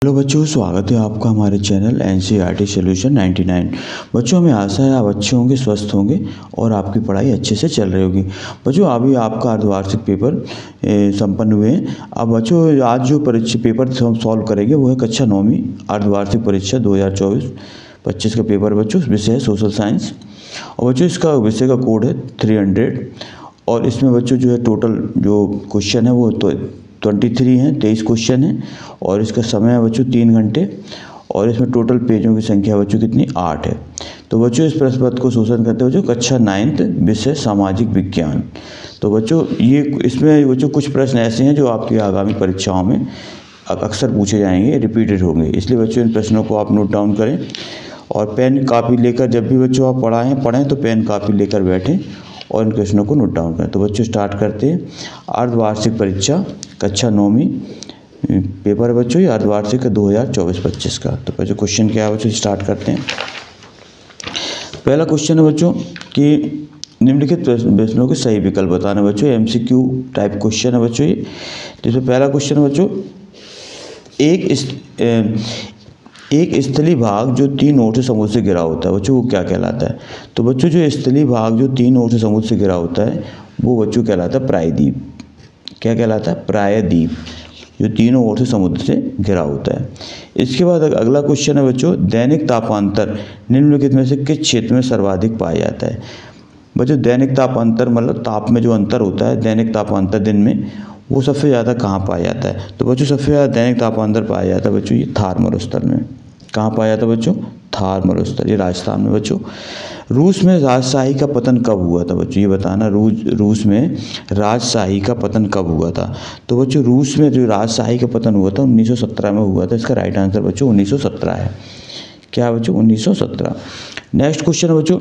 Hello बच्चों, स्वागत है आपका हमारे चैनल एनसीईआरटी सॉल्यूशन 99। बच्चों, हमें आशा है आप अच्छे होंगे, स्वस्थ होंगे और आपकी पढ़ाई अच्छे से चल रही होगी। बच्चों, अभी आपका अर्धवार्षिक पेपर संपन्न हुए हैं। अब बच्चों, आज जो परीक्षा पेपर हम सॉल्व करेंगे वो है कक्षा 9वीं अर्धवार्षिक परीक्षा 2024-25 का पेपर। बच्चों, विषय है सोशल साइंस और बच्चों इसका विषय का कोड है 300 और इसमें बच्चों जो है टोटल जो क्वेश्चन है वो तो 23 हैं, 23 क्वेश्चन हैं और इसका समय है बच्चों 3 घंटे और इसमें टोटल पेजों की संख्या बच्चों कितनी 8 है। तो बच्चों इस प्रश्न पत्र को शोषण करते हुए बच्चों कक्षा 9th विषय सामाजिक विज्ञान। तो बच्चों ये इसमें बच्चों कुछ प्रश्न ऐसे हैं जो आपकी आगामी परीक्षाओं में अक्सर पूछे जाएंगे, रिपीटेड होंगे, इसलिए बच्चों इन प्रश्नों को आप नोट डाउन करें और पेन कापी लेकर जब भी बच्चों आप पढ़ें तो पेन कापी लेकर बैठें और इन क्वेश्चनों को नोट डाउन करें। तो बच्चों स्टार्ट करते हैं। अर्धवार्षिक परीक्षा कक्षा 9वीं पेपर है बच्चों, ये अर्धवार्षिक 2024-25 का। तो बच्चों क्वेश्चन क्या है बच्चों, स्टार्ट करते हैं। पहला क्वेश्चन है बच्चों कि निम्नलिखित प्रश्नों के सही विकल्प बताना। बच्चों एमसीक्यू टाइप क्वेश्चन है बच्चों ये। जिसमें पहला क्वेश्चन है बच्चों, एक स्थलीय भाग जो 3 ओर से समुद्र से घिरा होता है बच्चों वो क्या कहलाता है। तो बच्चों जो स्थलीय भाग जो 3 ओर से समुद्र से घिरा होता है वो बच्चों कहलाता है प्रायद्वीप। क्या कहलाता है? प्रायद्वीप, जो तीनों ओर से समुद्र से घिरा होता है। इसके बाद अगला क्वेश्चन है बच्चों, दैनिक तापांतर निम्नलिखित में से किस क्षेत्र में सर्वाधिक पाया जाता है। बच्चों दैनिक तापांतर मतलब ताप में जो अंतर होता है, दैनिक तापांतर दिन में, वो सबसे ज़्यादा कहाँ पाया जाता है। तो बच्चों सबसे ज़्यादा दैनिक तापांतर पाया जाता है बच्चों ये थार मरुस्थल में। कहाँ पाया जाता है बच्चों? थार मरुस्थल, ये राजस्थान में। बच्चों रूस में राजशाही का पतन कब हुआ था बच्चों, ये बताना। रूस में राजशाही का पतन कब हुआ था। तो बच्चों रूस में जो राजशाही का पतन हुआ था 1917 में हुआ था। इसका राइट आंसर बच्चों 1917 है। क्या बच्चों? 1917। नेक्स्ट क्वेश्चन है बच्चों,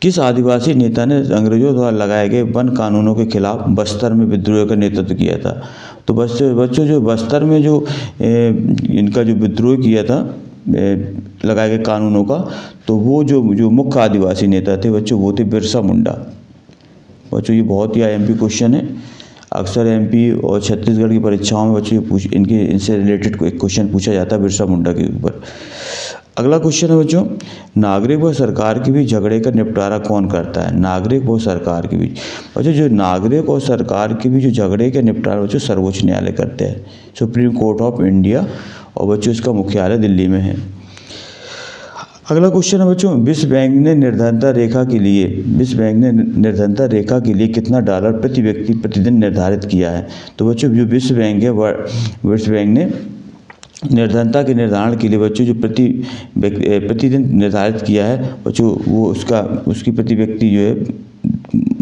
किस आदिवासी नेता ने अंग्रेजों द्वारा लगाए गए वन कानूनों के खिलाफ बस्तर में विद्रोह का नेतृत्व किया था। तो बच्चों जो बस्तर में जो इनका जो विद्रोह किया था लगाए गए कानूनों का, तो वो जो मुख्य आदिवासी नेता थे बच्चों वो थे बिरसा मुंडा। बच्चों ये बहुत ही आईएमपी क्वेश्चन है। अक्सर एमपी और छत्तीसगढ़ की परीक्षाओं में बच्चों इनसे रिलेटेड एक क्वेश्चन पूछा जाता है बिरसा मुंडा के ऊपर। अगला क्वेश्चन है बच्चों, नागरिक व सरकार के बीच झगड़े का निपटारा कौन करता है। नागरिक व सरकार के बीच बच्चों जो नागरिक और सरकार के बीच जो झगड़े का निपटारा बच्चों सर्वोच्च न्यायालय करते हैं, सुप्रीम कोर्ट ऑफ इंडिया, और बच्चों इसका मुख्यालय दिल्ली में है। अगला क्वेश्चन है बच्चों, विश्व बैंक ने निर्धनता रेखा के लिए कितना डॉलर प्रति व्यक्ति प्रतिदिन निर्धारित किया है। तो बच्चों जो विश्व बैंक है, विश्व बैंक ने निर्धनता के निर्धारण के लिए बच्चों जो प्रतिदिन निर्धारित किया है बच्चों, वो उसकी प्रति व्यक्ति जो है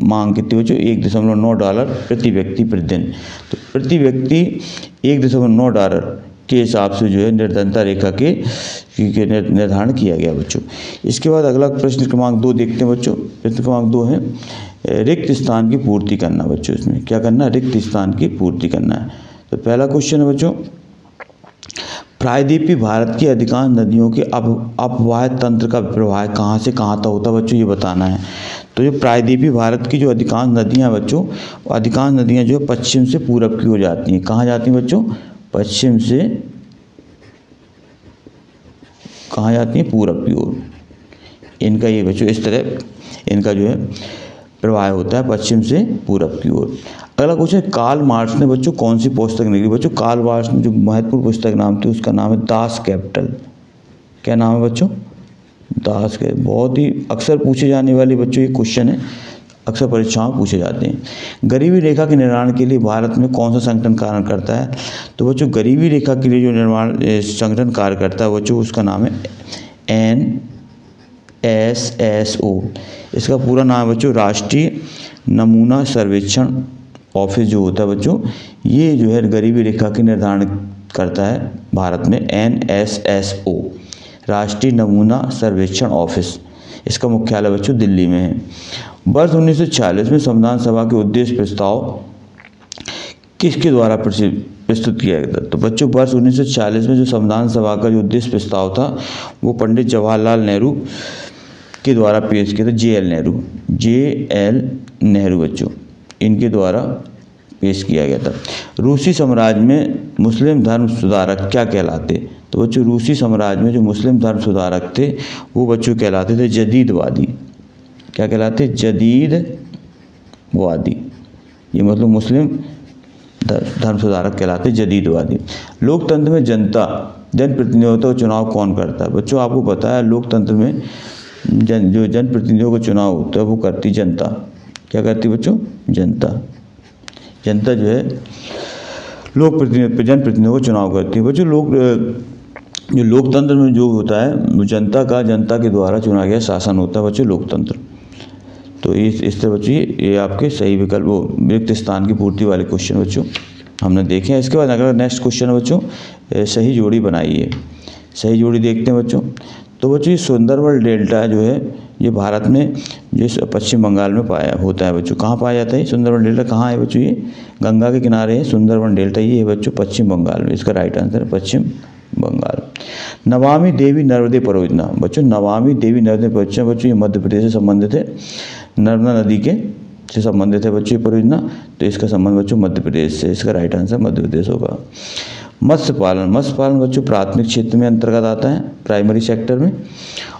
मांग कितनी बच्चों, $1.9 प्रति व्यक्ति प्रतिदिन। तो प्रति व्यक्ति $1.9 के हिसाब से जो है निर्धनता रेखा के निर्धारण किया गया बच्चों। इसके बाद अगला प्रश्न क्रमांक 2 देखते हैं बच्चों। प्रश्न क्रमांक 2 है रिक्त स्थान की पूर्ति करना। बच्चों इसमें क्या करना है? रिक्त स्थान की पूर्ति करना है। तो पहला क्वेश्चन है बच्चों, प्रायद्वीपीय भारत की अधिकांश नदियों के अपवाह तंत्र का प्रवाह कहाँ से कहाँ तक होता है बच्चों, ये बताना है। तो जो प्रायद्वीपीय भारत की जो अधिकांश नदियाँ बच्चों, अधिकांश नदियाँ जो है पश्चिम से पूरब की ओर जाती हैं। कहाँ जाती हैं बच्चों? पश्चिम से कहाँ जाती हैं? पूरब की ओर। इनका ये बच्चों इस तरह इनका जो है प्रवाह होता है पश्चिम से पूरब की ओर। अगला क्वेश्चन, कार्ल मार्क्स ने बच्चों कौन सी पुस्तक लिखी। बच्चों कार्ल मार्क्स ने जो महत्वपूर्ण पुस्तक नाम थी उसका नाम है दास कैपिटल। क्या नाम है बच्चों? दास के। बहुत ही अक्सर पूछे जाने वाले बच्चों ये क्वेश्चन है, अक्सर परीक्षाओं में पूछे जाते हैं। गरीबी रेखा के निर्माण के लिए भारत में कौन सा संगठन कार्य करता है। तो बच्चों गरीबी रेखा के लिए जो निर्माण संगठन कार्य करता है बच्चों उसका नाम है NSSO। इसका पूरा नाम है बच्चों राष्ट्रीय नमूना सर्वेक्षण ऑफिस जो होता है बच्चों, ये जो है गरीबी रेखा के निर्धारण करता है भारत में। NSSO राष्ट्रीय नमूना सर्वेक्षण ऑफिस, इसका मुख्यालय बच्चों दिल्ली में है। वर्ष 1946 में संविधान सभा के उद्देश्य प्रस्ताव किसके द्वारा प्रस्तुत किया गया था। तो बच्चों वर्ष 1946 में जो संविधान सभा का जो उद्देश्य प्रस्ताव था वो पंडित जवाहरलाल नेहरू के द्वारा पेश किया था। JL नेहरू बच्चों, इनके द्वारा पेश किया गया था। रूसी साम्राज्य में मुस्लिम धर्म सुधारक क्या कहलाते? तो बच्चों रूसी साम्राज्य में जो मुस्लिम धर्म सुधारक थे वो बच्चों कहलाते थे जदीदवादी। क्या कहलाते? जदीदवादी। ये मतलब मुस्लिम धर्म सुधारक कहलाते जदीदवादी। लोकतंत्र में जनप्रतिनिधियों का चुनाव कौन करता है? बच्चों आपको पता है लोकतंत्र में जो जनप्रतिनिधियों का चुनाव होता है वो करती जनता। क्या करती बच्चों? जनता। जनता जो है जनप्रतिनिधियों का चुनाव करती है। बच्चों जो लोकतंत्र में जो होता है वो जनता के द्वारा चुना गया शासन होता है बच्चों लोकतंत्र। तो इस तरह बच्चों ये आपके सही विकल्प वो रिक्त स्थान की पूर्ति वाले क्वेश्चन बच्चों हमने देखे हैं। इसके बाद अगला नेक्स्ट क्वेश्चन है बच्चों सही जोड़ी बनाइए। सही जोड़ी देखते हैं बच्चों। तो बच्चों ये सुंदरबन डेल्टा जो है ये भारत में जो पश्चिम बंगाल में पाया होता है बच्चों। कहाँ पाया जाता है सुंदरबन डेल्टा? कहाँ है बच्चों? ये गंगा के किनारे है सुंदरबन डेल्टा। ये है बच्चों पश्चिम बंगाल में। इसका राइट आंसर है पश्चिम बंगाल। नमामि देवी नर्मदे परियोजना। बच्चों नमामि देवी नर्मदे परियोजना बच्चों ये मध्य प्रदेश से संबंधित है। नर्मदा नदी से संबंधित है बच्चों ये परियोजना। तो इसका संबंध बच्चों मध्य प्रदेश से। इसका राइट आंसर मध्य प्रदेश होगा। मत्स्य पालन बच्चों प्राथमिक क्षेत्र में अंतर्गत आता है, प्राइमरी सेक्टर में।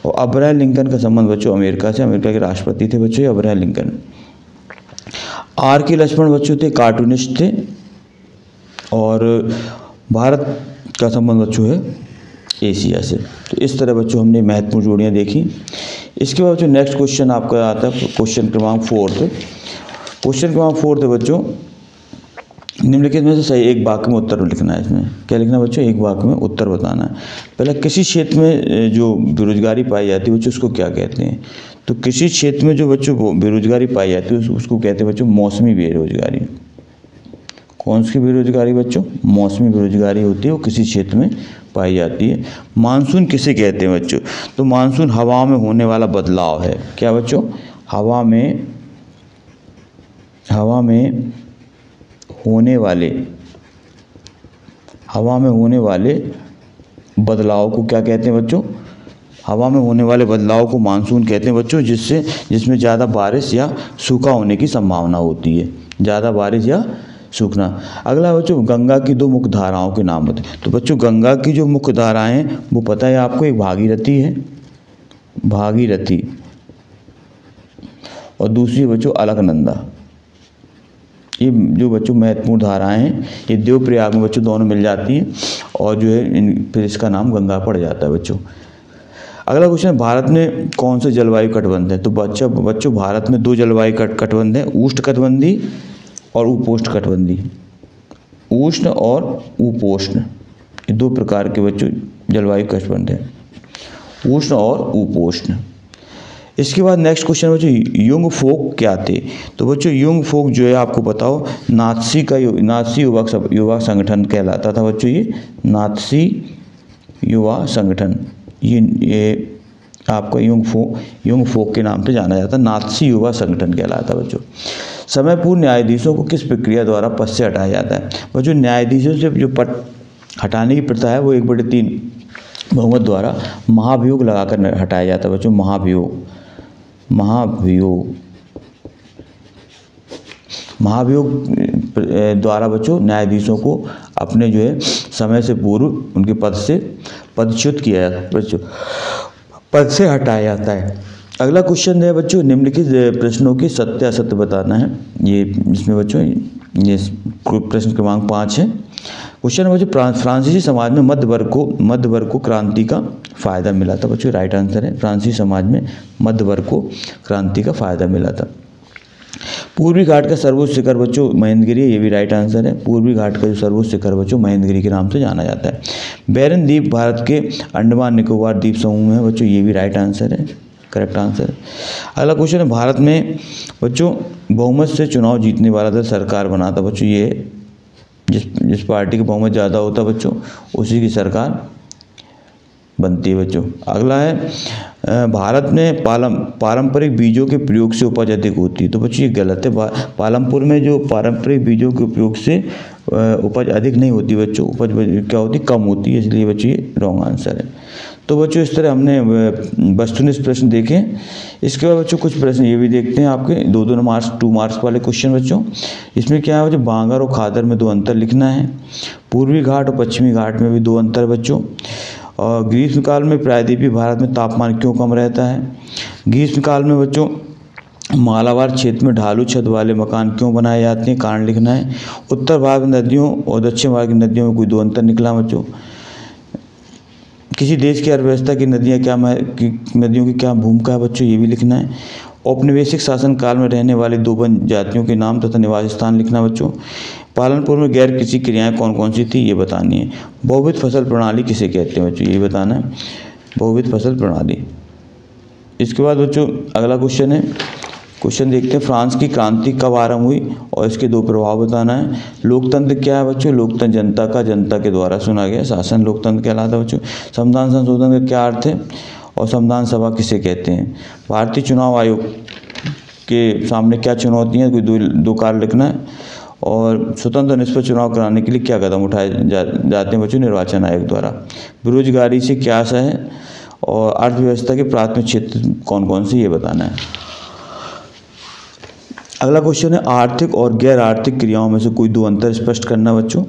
और अब्राहम लिंकन का संबंध बच्चों अमेरिका से। अमेरिका के राष्ट्रपति थे बच्चों अब्राहम लिंकन। आर के लक्ष्मण बच्चों थे कार्टूनिस्ट थे। और भारत का संबंध बच्चों है एशिया से। तो इस तरह बच्चों हमने महत्वपूर्ण जोड़ियाँ देखी। इसके बाद बच्चों नेक्स्ट क्वेश्चन आपका आता है क्वेश्चन क्रमांक 4। क्वेश्चन क्रमांक 4 है बच्चों निम्नलिखित में से सही एक वाक्य में उत्तर लिखना है। इसमें क्या लिखना है बच्चों? एक वाक्य में उत्तर बताना है। पहले किसी क्षेत्र में जो बेरोजगारी पाई जाती है बच्चों उसको क्या कहते हैं? तो किसी क्षेत्र में जो बच्चों बेरोजगारी पाई जाती है उसको कहते हैं बच्चों मौसमी बेरोजगारी। कौन सी बेरोजगारी बच्चों? मौसमी बेरोजगारी होती है वो किसी क्षेत्र में पाई जाती है। मानसून किसे कहते हैं बच्चों? तो मानसून हवा में होने वाला बदलाव है। क्या बच्चों? हवा में होने वाले बदलाव को क्या कहते हैं बच्चों? हवा में होने वाले बदलाव को मानसून कहते हैं बच्चों जिसमें ज़्यादा बारिश या सूखा होने की संभावना होती है। ज़्यादा बारिश या सूखना। अगला बच्चों गंगा की 2 मुख्य धाराओं के नाम बताएं। तो बच्चों गंगा की जो मुख्य धाराएं हैं वो पता है आपको, एक भागीरथी है, भागीरथी, और दूसरी बच्चों अलकनंदा। ये जो बच्चों महत्वपूर्ण धाराएं हैं ये देवप्रयाग में बच्चों दोनों मिल जाती हैं और जो है फिर इसका नाम गंगा पड़ जाता है बच्चों। अगला क्वेश्चन भारत में कौन से जलवायु कटिबंध है? तो बच्चों भारत में 2 जलवायु कटिबंध है, उष्णकटिबंधी और उपोष्ण कटिबंधी। उष्ण और उपोष्ण ये 2 प्रकार के बच्चों जलवायु कटिबंध है, उष्ण और उपोष्ण। इसके बाद नेक्स्ट क्वेश्चन बच्चों युंग फोक क्या थे? तो बच्चों युंग फोक जो है आपको बताओ नात्सी युवा संगठन कहलाता था बच्चों। ये नात्सी युवा संगठन ये आपका युंग फोक के नाम से जाना जाता है। नात्सी युवा संगठन कहलाता है बच्चों। समय पूर्व न्यायाधीशों को किस प्रक्रिया द्वारा पद से हटाया जाता है? बच्चों न्यायाधीशों से जो पद हटाने की प्रथा है वो 1/3 बहुमत द्वारा महाभियोग लगाकर हटाया जाता है बच्चों। महाभियोग द्वारा बच्चों न्यायाधीशों को अपने जो है समय से पूर्व उनके पदच्युत किया जाता है बच्चों, पद से हटाया जाता है। अगला क्वेश्चन है बच्चों निम्नलिखित प्रश्नों की सत्य असत्य बताना है। ये इसमें बच्चों ये प्रश्न क्रमांक 5 है। क्वेश्चन है बच्चों फ्रांसीसी समाज में मध्य वर्ग को क्रांति का फायदा मिला था बच्चों। राइट आंसर है फ्रांसीसी समाज में मध्य वर्ग को क्रांति का फायदा मिला था। पूर्वी घाट का सर्वोच्च शिखर बच्चों महेंद्रगिरी, ये भी राइट आंसर है। पूर्वी घाट का जो सर्वोच्च शिखर बच्चों महेंद्रगिरी के नाम से जाना जाता है। बैरन द्वीप भारत के अंडमान निकोबार द्वीप समूह में है बच्चों, ये भी राइट आंसर है, करेक्ट आंसर। अगला क्वेश्चन है भारत में बच्चों बहुमत से चुनाव जीतने वाला दल सरकार बनाता बच्चों। ये जिस पार्टी का बहुमत ज़्यादा होता है बच्चों उसी की सरकार बनती है बच्चों। अगला है भारत में पारंपरिक बीजों के प्रयोग से उपज अधिक होती है। तो बच्चों ये गलत है। पालमपुर में जो पारंपरिक बीजों के उपयोग से उपज अधिक नहीं होती बच्चों, उपज क्या होती कम होती है, इसलिए बच्चों ये रॉन्ग आंसर है। तो बच्चों इस तरह हमने वस्तुनिष्ठ प्रश्न देखे। इसके बाद बच्चों कुछ प्रश्न ये भी देखते हैं आपके 2 मार्क्स 2 मार्क्स वाले क्वेश्चन बच्चों। इसमें क्या है बच्चों, बांगर और खादर में 2 अंतर लिखना है। पूर्वी घाट और पश्चिमी घाट में भी 2 अंतर बच्चों। और ग्रीष्मकाल में प्रायद्वीपीय भारत में तापमान क्यों कम रहता है। ग्रीष्मकाल में बच्चों मालाबार क्षेत्र में ढालू छत वाले मकान क्यों बनाए जाते हैं, कारण लिखना है। उत्तर भारत में नदियों और दक्षिण भारत की नदियों में कोई 2 अंतर निकला बच्चों। किसी देश की अर्थव्यवस्था की नदियों की क्या भूमिका है बच्चों, ये भी लिखना है। औपनिवेशिक शासन काल में रहने वाली 2 वन जातियों के नाम तथा निवास स्थान लिखना बच्चों। पालनपुर में गैर कृषि क्रियाएं कौन कौन सी थी, ये बतानी है। बहुविध फसल प्रणाली किसे कहते हैं बच्चों, ये बताना है, बहुविध फसल प्रणाली। इसके बाद बच्चों अगला क्वेश्चन है, क्वेश्चन देखते हैं, फ्रांस की क्रांति कब आरंभ हुई और इसके 2 प्रभाव बताना है। लोकतंत्र क्या है बच्चों, लोकतंत्र जनता के द्वारा चुना गया शासन लोकतंत्र कहलाता है बच्चों। संविधान संशोधन का क्या अर्थ है और संविधान सभा किसे कहते हैं। भारतीय चुनाव आयोग के सामने क्या चुनौतियाँ हैं, कोई 2 कार्य लिखना है। और स्वतंत्र निष्पक्ष चुनाव कराने के लिए क्या कदम उठाए जाते हैं बच्चों, निर्वाचन आयोग द्वारा। बेरोजगारी से क्या आशा है और अर्थव्यवस्था के प्राथमिक क्षेत्र कौन कौन से, ये बताना है। अगला क्वेश्चन है, आर्थिक और गैर आर्थिक क्रियाओं में से कोई 2 अंतर स्पष्ट करना बच्चों।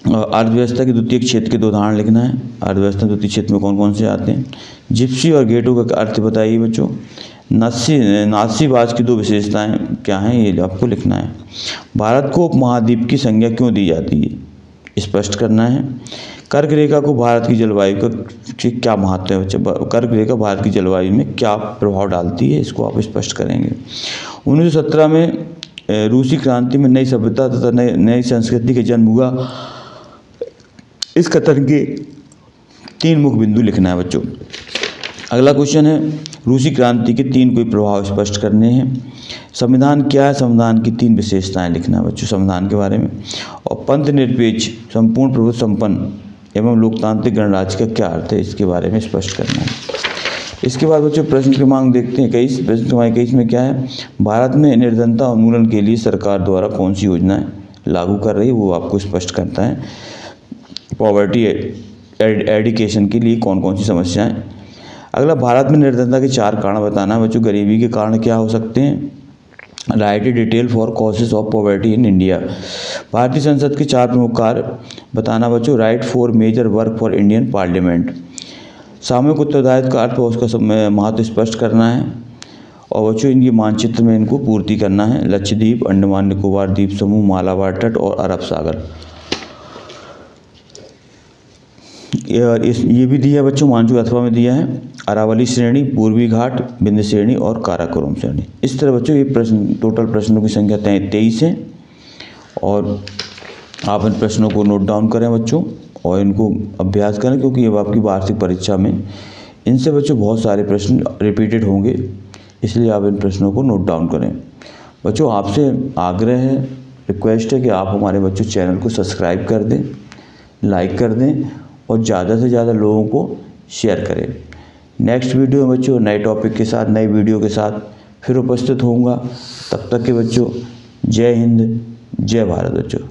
अर्थव्यवस्था के द्वितीय क्षेत्र के 2 उदाहरण लिखना है। अर्थव्यवस्था द्वितीय क्षेत्र में कौन कौन से आते हैं। जिप्सी और गेटो का अर्थ बताइए बच्चों। नाथसीवाद की 2 विशेषताएं क्या हैं, ये आपको लिखना है। भारत को उपमहाद्वीप की संज्ञा क्यों दी जाती है, स्पष्ट करना है। कर्क रेखा को भारत की जलवायु का क्या महत्व है बच्चे, कर्क रेखा भारत की जलवायु में क्या प्रभाव डालती है, इसको आप स्पष्ट करेंगे। 1917 में रूसी क्रांति में नई सभ्यता तथा नई संस्कृति के जन्म हुआ, इस कथन के 3 मुख्य बिंदु लिखना है बच्चों। अगला क्वेश्चन है, रूसी क्रांति के 3 कोई प्रभाव स्पष्ट करने हैं। संविधान क्या है, संविधान की 3 विशेषताएं लिखना है बच्चों संविधान के बारे में। और पंथ निरपेक्ष, संपूर्ण प्रभुत्व संपन्न एवं लोकतांत्रिक गणराज्य का क्या अर्थ है, इसके बारे में स्पष्ट करना है। इसके बाद बच्चों प्रश्न क्रमांक देखते हैं 21। प्रश्न क्रमांक 21 में क्या है, भारत में निर्धनता उन्मूलन के लिए सरकार द्वारा कौन सी योजनाएं लागू कर रही है, वो आपको स्पष्ट करता है। पॉवर्टी एडिकेशन के लिए कौन कौन सी समस्याएं। अगला, भारत में निर्धनता के 4 कारण बताना है बच्चों। गरीबी के कारण क्या हो सकते हैं। Write detail for causes of poverty in India. भारतीय संसद के 4 प्रमुख कार्य बताना बच्चों। Write for major work for Indian parliament. सामूहिक उत्तरदायित्व का अर्थ और उसका महत्व स्पष्ट करना है। और बच्चों इनकी मानचित्र में इनको पूर्ति करना है। लक्षद्वीप, अंडमान निकोबार द्वीप समूह, मालाबार तट और अरब सागर। ये भी दिया है बच्चों, मानचित्र अथवा में दिया है। अरावली श्रेणी, पूर्वी घाट, विंध्य श्रेणी और काराकोरम श्रेणी। इस तरह बच्चों ये प्रश्न, टोटल प्रश्नों की संख्या 23 है। और आप इन प्रश्नों को नोट डाउन करें बच्चों और इनको अभ्यास करें, क्योंकि ये आपकी वार्षिक परीक्षा में इनसे बच्चों बहुत सारे प्रश्न रिपीटेड होंगे, इसलिए आप इन प्रश्नों को नोट डाउन करें। बच्चों आपसे आग्रह है, रिक्वेस्ट है कि आप हमारे बच्चों चैनल को सब्सक्राइब कर दें, लाइक कर दें और ज़्यादा से ज़्यादा लोगों को शेयर करें। नेक्स्ट वीडियो में बच्चों नए टॉपिक के साथ, नई वीडियो के साथ फिर उपस्थित होऊंगा। तब तक के बच्चों जय हिंद, जय भारत बच्चों।